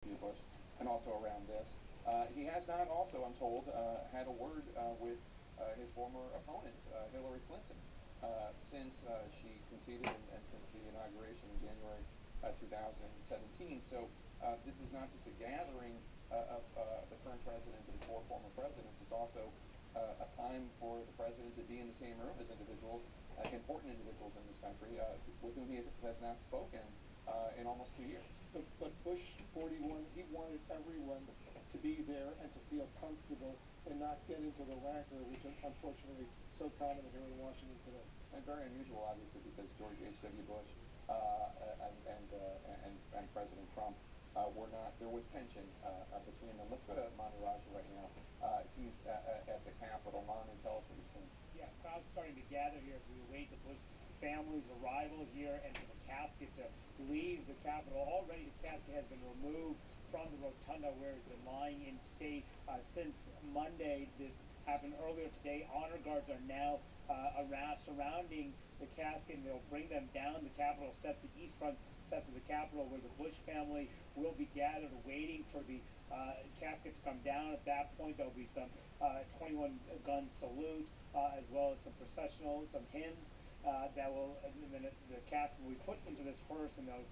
Bush, and also around this. He has not also, I'm told, had a word with his former opponent, Hillary Clinton, since she conceded and since the inauguration in January 2017. So this is not just a gathering of the current president and four former presidents. It's also a time for the president to be in the same room as individuals, important individuals in this country, with whom he has not spoken in almost 2 years. But Bush 41, he wanted everyone to be there and to feel comfortable and not get into the rancor, which is unfortunately so common here in Washington today. And very unusual, obviously, because George H.W. Bush and President Trump were not, there was tension between them. Let's go to Manu Raja right now. He's at the Capitol. Manu, tell us what you're seeing. Yeah, crowds starting to gather here as we await the Bush family's arrival here and for the casket to leave the Capitol. Already the casket has been removed from the rotunda where it's been lying in state since Monday. This happened earlier today. Honor guards are now surrounding the casket, and they'll bring them down the Capitol steps, the east front steps of the Capitol, where the Bush family will be gathered waiting for the casket to come down. At that point, there'll be some 21-gun salute, as well as some processional, some hymns that will, and then the casket will be put into this hearse, and they'll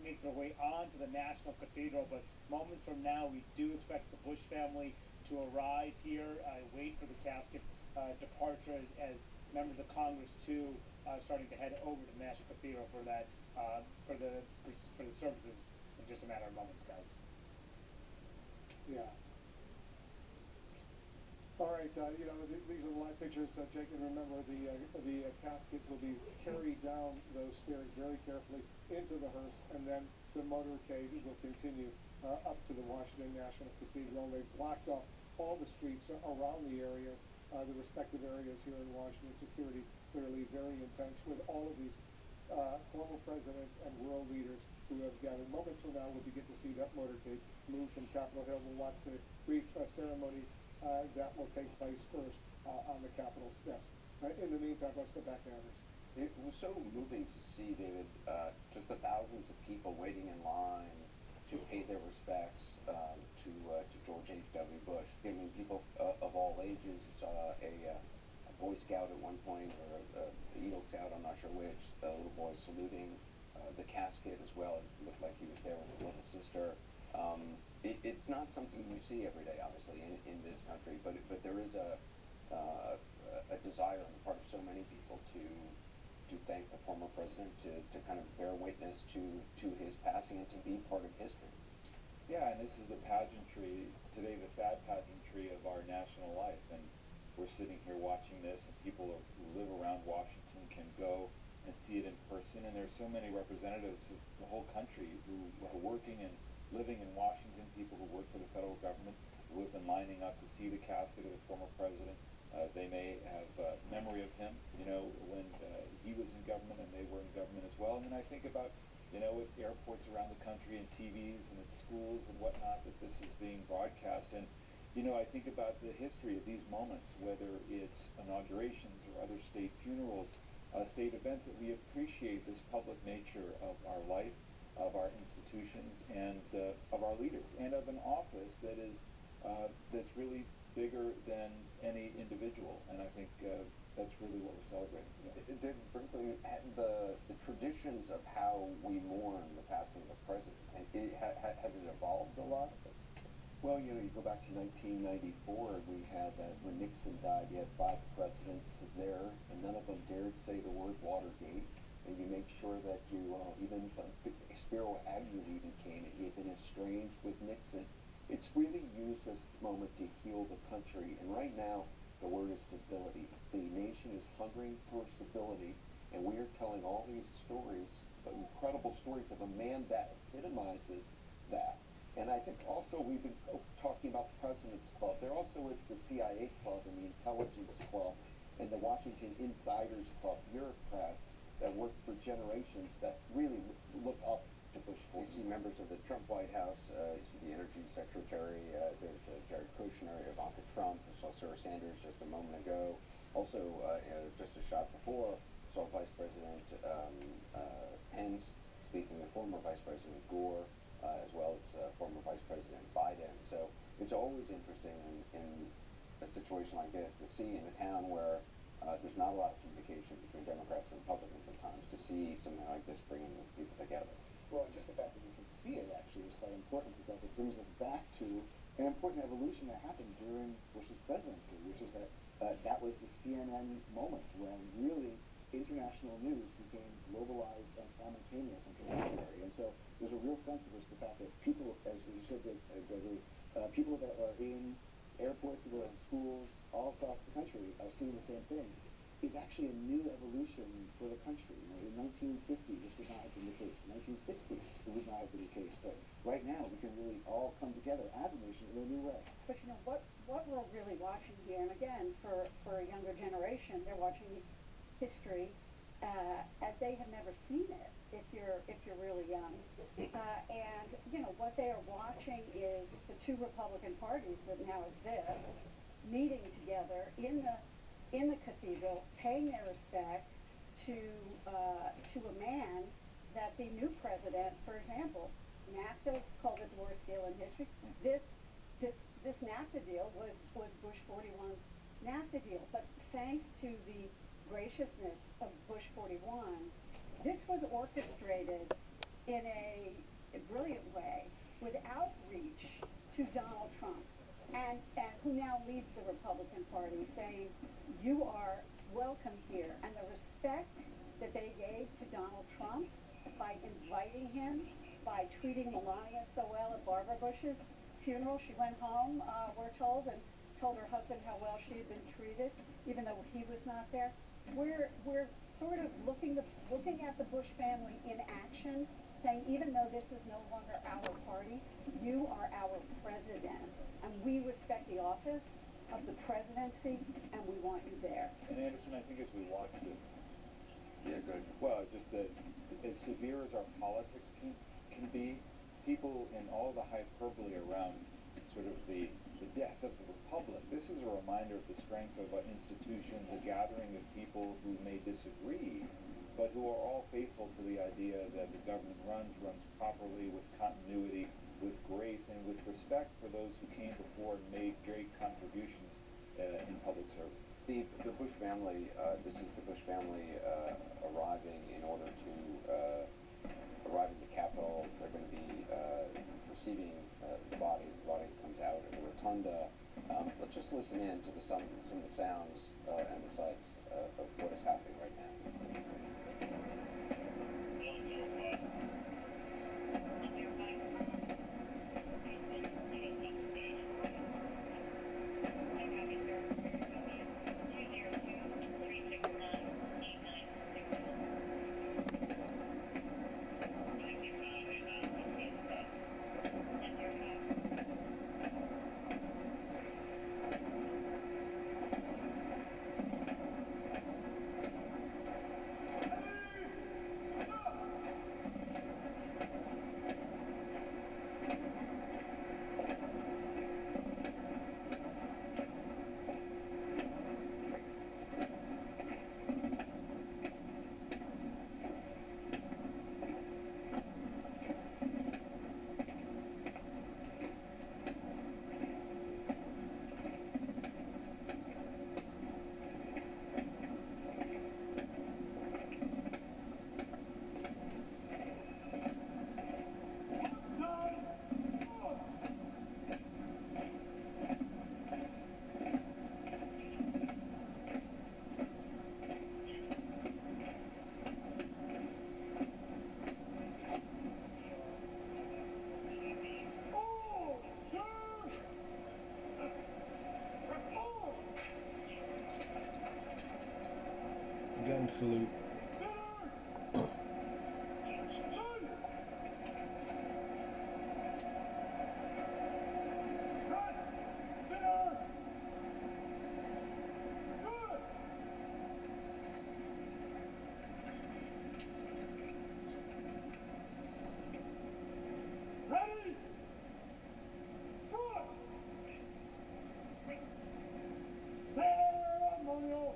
make their way on to the National Cathedral. But moments from now, we do expect the Bush family to arrive here, wait for the casket's departure as members of Congress too starting to head over to the National Cathedral for that for the services in just a matter of moments, guys. Yeah. All right, you know, these are the live pictures, Jake, and remember the casket will be carried down those stairs very carefully into the hearse, and then the motorcade will continue up to the Washington National Cathedral. They've blocked off all the streets around the areas, the respective areas here in Washington. Security clearly very intense with all of these former presidents and world leaders who have gathered. Moments from now, we'll begin to see that motorcade move from Capitol Hill. We'll watch the brief ceremony that will take place first on the Capitol steps. In the meantime, let's go back to Anders. It was so moving to see, David, just the thousands of people waiting in line to pay their respects to George H.W. Bush. I mean, people of all ages. You saw a Boy Scout at one point, or a Eagle Scout, I'm not sure which, the little boy saluting the casket as well. It looked like he was there with his little sister. It's not something you see every day, obviously, in this country, but there is a desire on the part of so many people to thank the former president, to kind of bear witness to his passing and to be part of history. Yeah, and this is the pageantry, today the sad pageantry of our national life, and we're sitting here watching this, and people who live around Washington can go and see it in person, and there's so many representatives of the whole country who are working and living in Washington, people who work for the federal government, who have been lining up to see the casket of the former president. They may have memory of him, you know, when he was in government and they were in government as well. And then I think about, you know, at airports around the country and TVs and at schools and whatnot, that this is being broadcast. And, you know, I think about the history of these moments, whether it's inaugurations or other state funerals, state events, that we appreciate this public nature of our life, of our institutions, and of our leaders, and of an office that is that's really bigger than any individual. And I think that's really what we're celebrating. Yeah. David Brinkley, the traditions of how we mourn the passing of a president, has it evolved a lot? Well, you know, you go back to 1994, and we had when Nixon died, you had 5 presidents there, and none of them dared say the word Watergate. And you make sure that you, even Spiro Agnew even came, and he had been estranged with Nixon. It's really used as a moment to heal the country. And right now, the word is civility. The nation is hungering for civility, and we are telling all these stories, incredible stories of a man that epitomizes that. And I think also we've been talking about the President's Club. There also is the CIA Club and the Intelligence Club and the Washington Insiders Club, bureaucrats that work for generations that really look up to Bush. You see members of the Trump White House, you see the Energy Secretary, there's Jared Kushner, Ivanka Trump, we saw Sarah Sanders just a moment ago. Also, just a shot before, saw Vice President Pence speaking with former Vice President Gore. as well as former Vice President Biden. So it's always interesting in a situation like this to see in a town where there's not a lot of communication between Democrats and Republicans at times, to see something like this bringing people together. Well, just the fact that we can see it actually is quite important, because it brings us back to an important evolution that happened during Bush's presidency, which is that that was the CNN moment when really international news became globalized and simultaneous and contemporary. And so there's a real sense of this, the fact that people, as you said, Gregory, people that are in airports, people that are in schools, all across the country are seeing the same thing, is actually a new evolution for the country. You know, in 1950, this would not have been the case. In 1960, it would not have been the case. But right now, we can really all come together as a nation in a new way. But you know, what we're really watching here, and again, for a younger generation, they're watching history as they have never seen it, if you're really young. And, you know, what they are watching is the two Republican parties that now exist meeting together in the cathedral, paying their respect to a man that the new president, for example, NAFTA called it the worst deal in history. This NAFTA deal was Bush 41's NAFTA deal, but thanks to the graciousness of Bush 41, this was orchestrated in a brilliant way with outreach to Donald Trump, and who now leads the Republican Party, saying, you are welcome here. And the respect that they gave to Donald Trump by inviting him, by treating Melania so well at Barbara Bush's funeral. She went home, we're told, and told her husband how well she had been treated, even though he was not there. We're sort of looking at the Bush family in action, saying, even though this is no longer our party, you are our president, and we respect the office of the presidency, and we want you there. And Anderson, I think as we watch this, Yeah, good. well, just that as severe as our politics can be, people in all the hyperbole around sort of the death of the republic, this is a reminder of the strength of our institutions, a gathering of people who may disagree, but who are all faithful to the idea that the government runs properly, with continuity, with grace, and with respect for those who came before and made great contributions in public service. The Bush family, this is the Bush family arriving in order to arrive in the Capitol. They're going to be receiving the body as the body comes out of the rotunda. Let's just listen in to some of the sounds and the sights of what is happening right now. Gun salute. Ceremonial.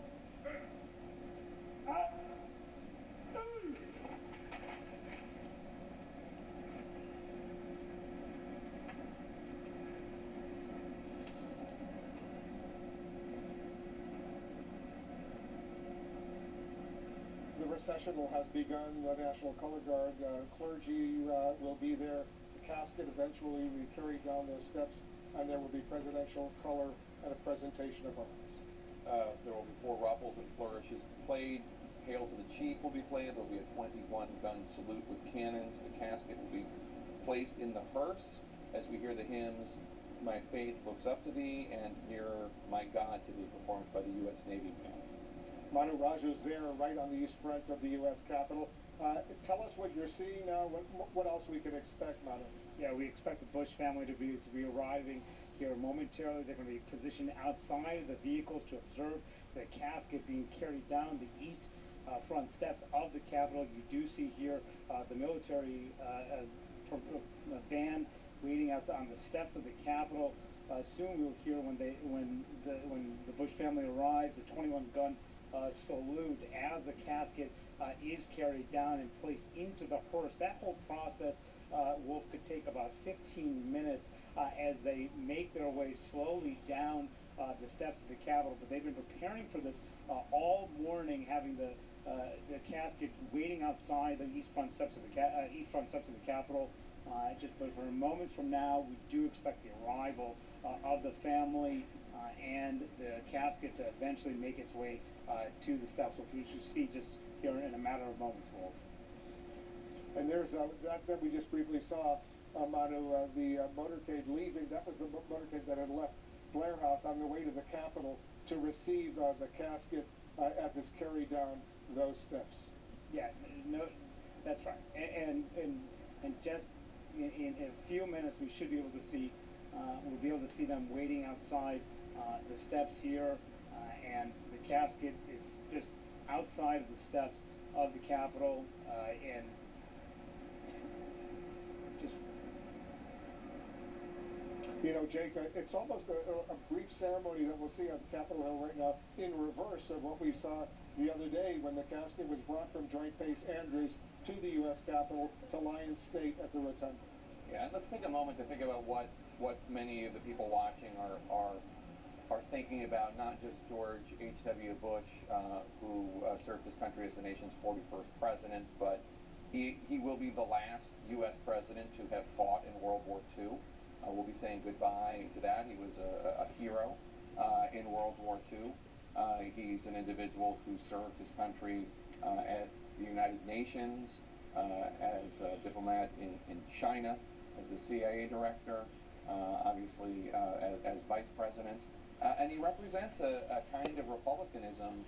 processional has begun. The National Color Guard clergy will be there. The casket eventually will be carried down those steps, and there will be presidential color and a presentation of arms. There will be 4 ruffles and flourishes played. Hail to the Chief will be played. There will be a 21-gun salute with cannons. The casket will be placed in the hearse as we hear the hymns, "My faith looks up to thee," and "Nearer, my God, to thee," performed by the U.S. Navy Band. Manu Raju's there right on the east front of the U.S. Capitol. Tell us what you're seeing now, what else we can expect, Manu. Yeah, we expect the Bush family to be arriving here momentarily. They're going to be positioned outside of the vehicles to observe the casket being carried down the east front steps of the Capitol. You do see here the military band waiting out on the steps of the Capitol. Soon we'll hear when the Bush family arrives, a 21-gun salute as the casket is carried down and placed into the hearse. That whole process, Wolf, could take about 15 minutes as they make their way slowly down the steps of the Capitol. But they've been preparing for this all morning, having the casket waiting outside the east front steps of the Capitol. Just for moments from now, we do expect the arrival of the family and the casket to eventually make its way to the steps, which we should see just here in a matter of moments, Wolf. And there's that we just briefly saw, Manu, the motorcade leaving. That was the motorcade that had left Blair House on the way to the Capitol to receive the casket as it's carried down those steps. Yeah, no, that's right. And just in a few minutes, we should be able to see, we'll be able to see them waiting outside the steps here, and the casket is just outside of the steps of the Capitol, and just... You know, Jake, it's almost a brief ceremony that we'll see on Capitol Hill right now in reverse of what we saw the other day when the casket was brought from Joint Base Andrews to the U.S. Capitol to Lions State at the Rotunda. Yeah, and let's take a moment to think about what many of the people watching are thinking about, not just George H.W. Bush, who served his country as the nation's 41st president, but he will be the last U.S. president to have fought in World War II. We'll be saying goodbye to that. He was a hero in World War II. He's an individual who served his country at the United Nations, as a diplomat in China, as a CIA director, obviously as vice president. And he represents a kind of republicanism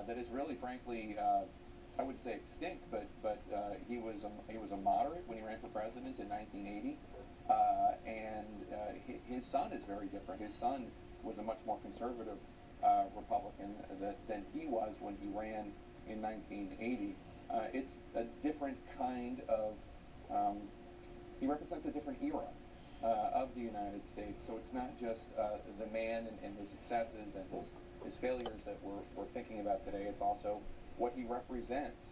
that is really, frankly, I wouldn't say extinct, but he was a moderate when he ran for president in 1980. And his son is very different. His son was a much more conservative Republican than he was when he ran in 1980. It's a different kind of, he represents a different era of the United States. So it's not just the man and his successes and his failures that we're thinking about today. It's also what he represents.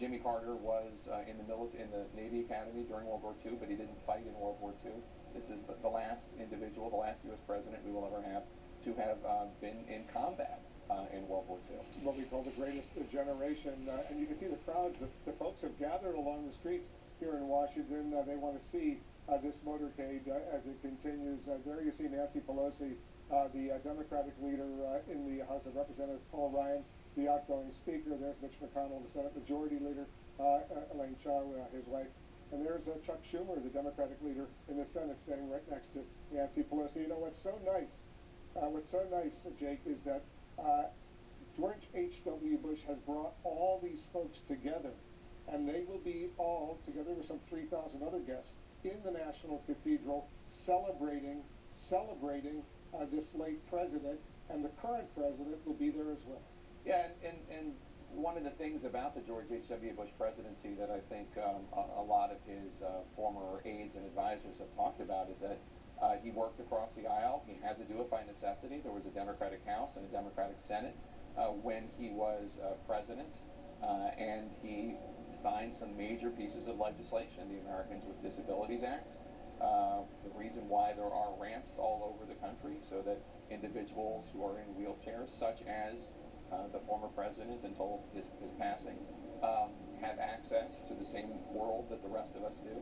Jimmy Carter was in the Navy Academy during World War II, but he didn't fight in World War II. This is the last individual, the last U.S. president we will ever have to have been in combat in World War II. What we call the greatest generation. And you can see the crowds. The folks have gathered along the streets here in Washington. They want to see this motorcade as it continues. There you see Nancy Pelosi, the Democratic leader in the House of Representatives, Paul Ryan, the outgoing speaker. There's Mitch McConnell, the Senate Majority Leader, Elaine Chao, his wife. And there's Chuck Schumer, the Democratic leader in the Senate, standing right next to Nancy Pelosi. You know what's so nice, Jake, is that George H.W. Bush has brought all these folks together, and they will be all, together with some 3,000 other guests, in the National Cathedral celebrating this late president, and the current president will be there as well. Yeah, and one of the things about the George H.W. Bush presidency that I think a lot of his former aides and advisors have talked about is that he worked across the aisle. He had to do it by necessity. There was a Democratic House and a Democratic Senate when he was president, and he signed some major pieces of legislation, the Americans with Disabilities Act, the reason why there are ramps all over the country so that individuals who are in wheelchairs, such as the former president, until his passing, had access to the same world that the rest of us do.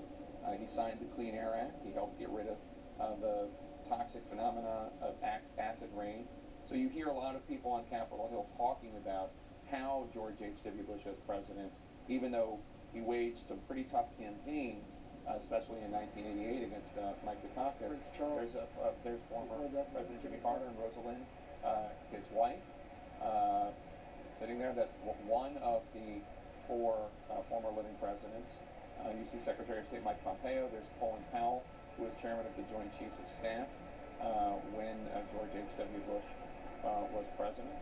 He signed the Clean Air Act. He helped get rid of the toxic phenomena of acid rain. So you hear a lot of people on Capitol Hill talking about how George H.W. Bush as president, even though he waged some pretty tough campaigns, especially in 1988 against Mike Dukakis, there's former President Jimmy Carter and Rosalind, his wife, sitting there. That's one of the four former living presidents. You see Secretary of State Mike Pompeo. There's Colin Powell, who was chairman of the Joint Chiefs of Staff when George H.W. Bush was president.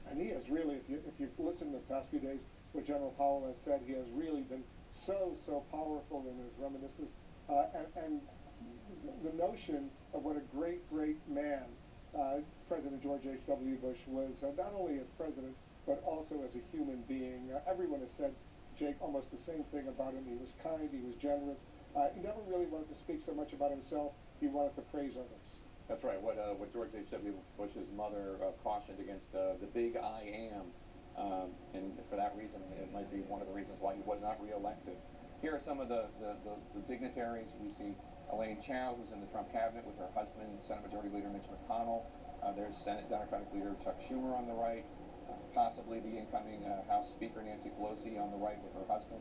And he has really, if you've listened to the past few days, what General Powell has said, he has really been so powerful in his reminiscences. And the notion of what a great man President George H.W. Bush was, not only as president, but also as a human being. Everyone has said, Jake, almost the same thing about him. He was kind, he was generous. He never really wanted to speak so much about himself. He wanted to praise others. That's right. What George H.W. Bush's mother cautioned against the big I am, and for that reason, it might be one of the reasons why he was not reelected. Here are some of the dignitaries. We see Elaine Chao, who's in the Trump cabinet with her husband, Senate Majority Leader Mitch McConnell. There's Senate Democratic Leader Chuck Schumer on the right, possibly the incoming House Speaker Nancy Pelosi on the right with her husband.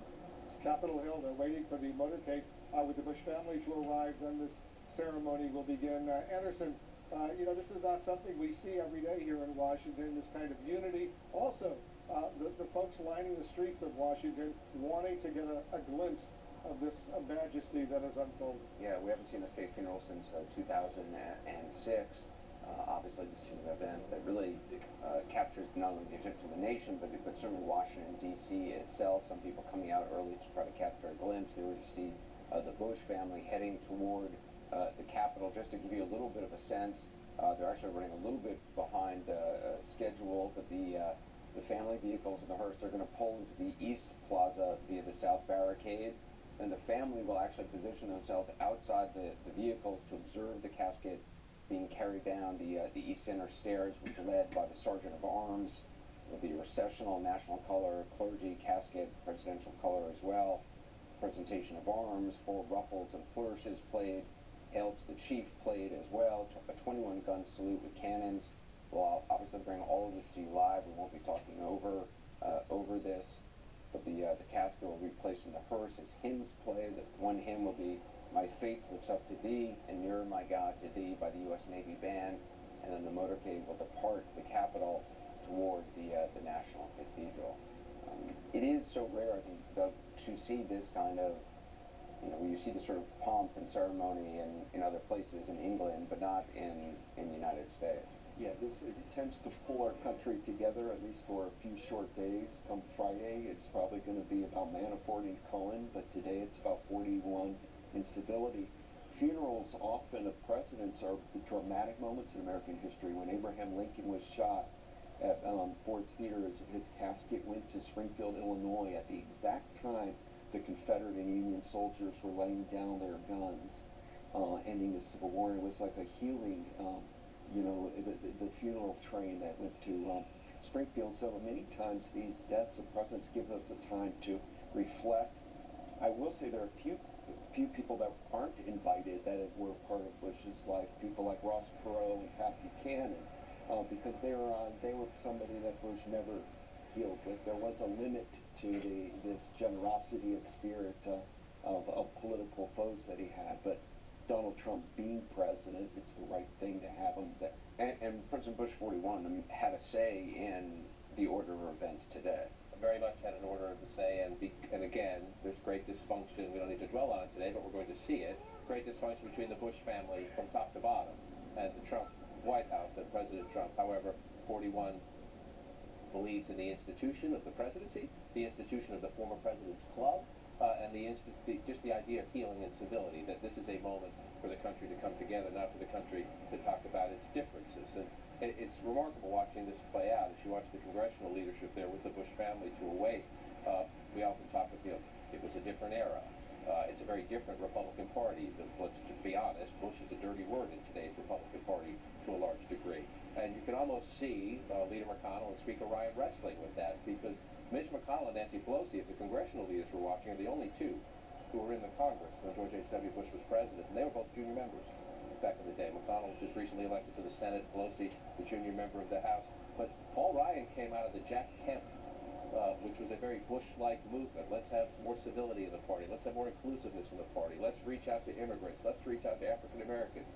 Capitol Hill, they're waiting for the motorcade with the Bush family to arrive. Then this ceremony will begin. Anderson, this is not something we see every day here in Washington, this kind of unity. Also, the folks lining the streets of Washington wanting to get a glimpse of this majesty that is unfolding. Yeah, we haven't seen a state funeral since 2006. Obviously, this is an event that really captures not only the attention of the nation, but certainly Washington, D.C. itself. Some people coming out early to try to capture a glimpse. They were to see the Bush family heading toward the Capitol. Just to give you a little bit of a sense, they're actually running a little bit behind schedule, but the family vehicles in the hearse, they're going to pull into the East Plaza via the South Barricade, and the family will actually position themselves outside the vehicles to observe the casket being carried down the East Center stairs, which are led by the Sergeant of Arms. There'll be a recessional national color, clergy casket, presidential color as well. Presentation of arms, full ruffles and flourishes played. Hail to the Chief played as well. A 21-gun salute with cannons. We'll obviously bring all of this to you live. We won't be talking over this. But the casket will be placed in the hearse as hymns play. The one hymn will be "My Faith Looks Up to Thee" and "Nearer My God to Thee" by the U.S. Navy Band. And then the motorcade will depart the Capitol toward the National Cathedral. It is so rare, I think, Doug, to see this kind of, you see this sort of pomp and ceremony in other places in England, but not in the United States. Yeah, it tends to pull our country together, at least for a few short days. Come Friday, it's probably going to be about Manafort and Cohen, but today it's about 41 incivility. Funerals often of presidents are the dramatic moments in American history. When Abraham Lincoln was shot at Ford's Theater, his casket went to Springfield, Illinois at the exact time the Confederate and Union soldiers were laying down their guns, ending the Civil War. It was like a healing, the funeral train that went to Springfield. So many times these deaths of presidents give us a time to reflect. I will say there are a few people that aren't invited that were part of Bush's life, people like Ross Perot and Pat Buchanan, because they were somebody that Bush never dealt with. There was a limit to this generosity of spirit of political foes that he had, but Donald Trump being president, it's the right thing to have him there. And President Bush 41 had a say in the order of events today. Very much had an order of the say, and again, there's great dysfunction. We don't need to dwell on it today, but we're going to see it. Great dysfunction between the Bush family from top to bottom and the Trump White House and President Trump. However, 41 believes in the institution of the presidency, the institution of the former president's club, and just the idea of healing and civility, that this is a moment for the country to come together, not for the country to talk about its differences. And it's remarkable watching this play out as you watch the congressional leadership there with the Bush family to await. We often talk of, it was a different era. It's a very different Republican Party. Let's just be honest. Bush is a dirty word in today's Republican Party to a large degree. And you can almost see Leader McConnell and Speaker Ryan wrestling with that, because Mitch McConnell and Nancy Pelosi, if the congressional leaders were watching, are the only two who were in the Congress when George H.W. Bush was president, and they were both junior members back in the day. McConnell was just recently elected to the Senate, Pelosi, the junior member of the House. But Paul Ryan came out of the Jack Kemp, which was a very Bush-like movement. Let's have more civility in the party. Let's have more inclusiveness in the party. Let's reach out to immigrants. Let's reach out to African Americans.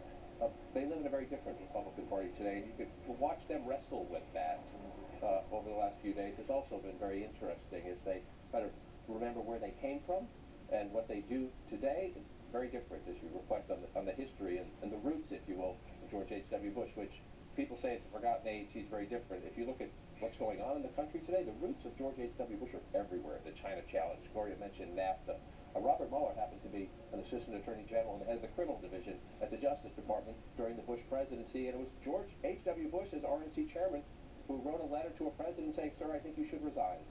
They live in a very different Republican Party today, and you could watch them wrestle with that over the last few days. It's also been very interesting as they try to remember where they came from, and what they do today is very different as you reflect on the history and the roots, if you will, of George H.W. Bush, which people say it's a forgotten age. He's very different. If you look at what's going on in the country today, the roots of George H.W. Bush are everywhere. The China Challenge, Gloria mentioned NAFTA. Robert Mueller happened to be an assistant attorney general and the head of the criminal division at the Justice Department during the Bush presidency, and it was George H.W. Bush, as RNC chairman, who wrote a letter to a president saying, "Sir, I think you should resign."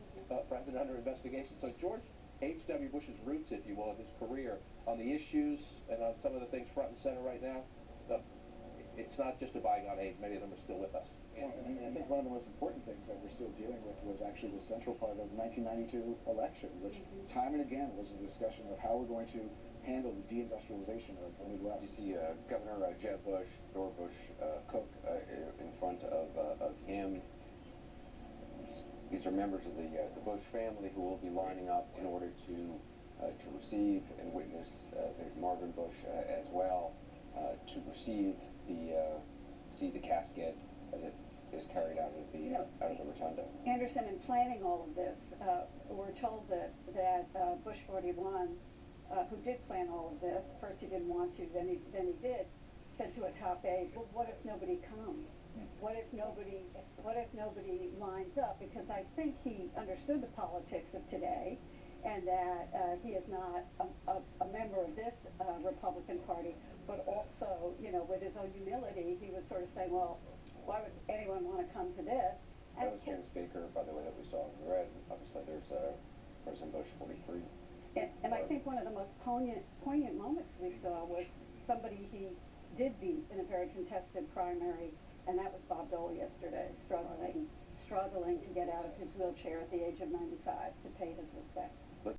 President under investigation. So George H.W. Bush's roots, if you will, of his career on the issues and on some of the things front and center right now, it's not just a bygone age. Many of them are still with us. Well, and I think one of the most important things that we're still dealing with was actually the central part of the 1992 election, which time and again was a discussion of how we're going to handle the deindustrialization of the Midwest. You see Governor Jeb Bush, Dora Bush Cook in front of him. These are members of the Bush family who will be lining up in order to receive and witness Marvin Bush as well, to receive the casket as it is carried out of the rotunda. Anderson, in planning all of this, we're told that Bush 41, who did plan all of this, first he didn't want to, then he did, said to a top aide, "Well, what if nobody comes? What if nobody lines up?" Because I think he understood the politics of today, and that he is not a member of this Republican Party, but also, with his own humility, he was sort of saying, well, why would anyone want to come to this? That was James Baker, by the way, that we saw in red. Obviously, there's President Bush 43. And I think one of the most poignant moments we saw was somebody he did beat in a very contested primary, and that was Bob Dole yesterday, struggling to get out of his wheelchair at the age of 95 to pay his respects.